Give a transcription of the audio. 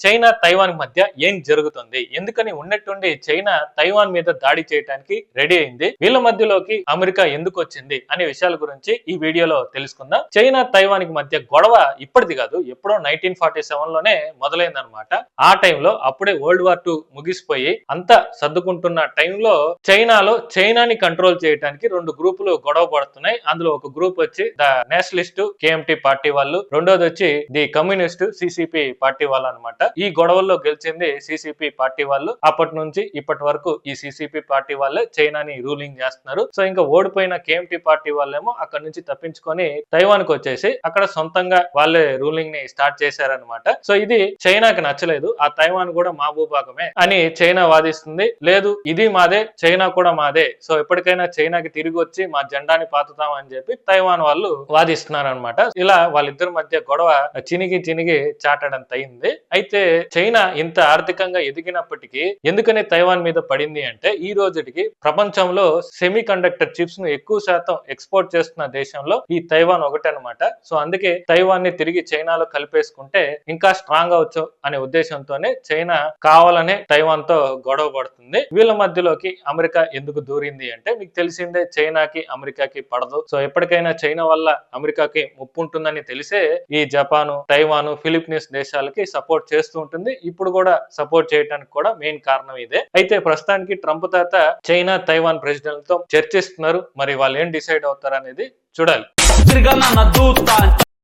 China Taiwan మధ్య ఏం జరుగుతుంది, ఎందుకని ఉన్నట్టుండి చైనా తైవాన్ మీద దాడి చేయడానికి రెడీ అయింది, వీళ్ళ మధ్యలోకి అమెరికా ఎందుకు వచ్చింది అనే విషయాల గురించి ఈ వీడియోలో తెలుసుకుందాం. చైనా తైవాన్ మధ్య గొడవ ఇప్పటిది కాదు, ఎప్పుడో 1947 లోనే మొదలైందనమాట. ఆ టైంలో అప్పుడే వరల్డ్ వార్ 2 ముగిసిపోయి అంతా సర్దుకుంటున్న టైంలో చైనాని కంట్రోల్ చేయడానికి రెండు గ్రూపులు గొడవ పడుతున్నాయి. అందులో ఒక గ్రూప్ వచ్చి ద నేషనలిస్ట్ కేఎంటీ పార్టీ వాళ్ళు, రెండోది వచ్చి ది కమ్యూనిస్ట్ సిసిపి పార్టీ వాళ్ళు అనమాట. ఈ గొడవల్లో గెలిచింది సిసిపి పార్టీ వాళ్ళు. అప్పటి నుంచి ఇప్పటి వరకు ఈ సిసిపి పార్టీ వాళ్ళే చైనాని రూలింగ్ చేస్తున్నారు. సో ఇంకా ఓడిపోయిన కేఎంటీ పార్టీ వాళ్ళేమో అక్కడ నుంచి తప్పించుకొని తైవాన్ కు వచ్చేసి అక్కడ సొంతంగా వాళ్ళే రూలింగ్ ని స్టార్ట్ చేశారనమాట. సో ఇది చైనాకి నచ్చలేదు, ఆ తైవాన్ కూడా మా భూభాగమే అని చైనా వాదిస్తుంది. లేదు ఇది మాదే, చైనా కూడా మాదే, సో ఎప్పటికైనా చైనాకి తిరిగి వచ్చి మా జెండాని పాతుతాం అని చెప్పి తైవాన్ వాళ్ళు వాదిస్తున్నారు అనమాట. ఇలా వాళ్ళిద్దరి మధ్య గొడవ చినిగి చాటడంత అయింది. అయితే చైనా ఇంత ఆర్థికంగా ఎదిగినప్పటికీ ఎందుకని తైవాన్ మీద పడింది అంటే, ఈ రోజుకి ప్రపంచంలో సెమీ కండక్టర్ చిప్స్ ను ఎక్కువ శాతం ఎక్స్పోర్ట్ చేస్తున్న దేశంలో ఈ తైవాన్ ఒకటే అనమాట. సో అందుకే తైవాన్ ని తిరిగి చైనాలో కలిపేసుకుంటే ఇంకా స్ట్రాంగ్ అవచ్చు అనే ఉద్దేశంతోనే చైనా కావాలనే తైవాన్ తో గొడవ పడుతుంది. వీళ్ళ మధ్యలోకి అమెరికా ఎందుకు దూరింది అంటే, మీకు తెలిసిందే చైనాకి అమెరికాకి పడదు. సో ఎప్పటికైనా చైనా వల్ల అమెరికాకి ముప్పు ఉంటుందని తెలిసే ఈ జపాను, తైవాను, ఫిలిప్పీన్స్ దేశాలకి సపోర్ట్ చేస్తూ ఉంటుంది. ఇప్పుడు కూడా సపోర్ట్ చేయడానికి కూడా మెయిన్ కారణం ఇదే. అయితే ప్రస్తుతానికి ట్రంప్ తాత చైనా తైవాన్ ప్రెసిడెంట్ తో చర్చిస్తున్నారు. మరి వాళ్ళు ఏం డిసైడ్ అవుతారు అనేది చూడాలి.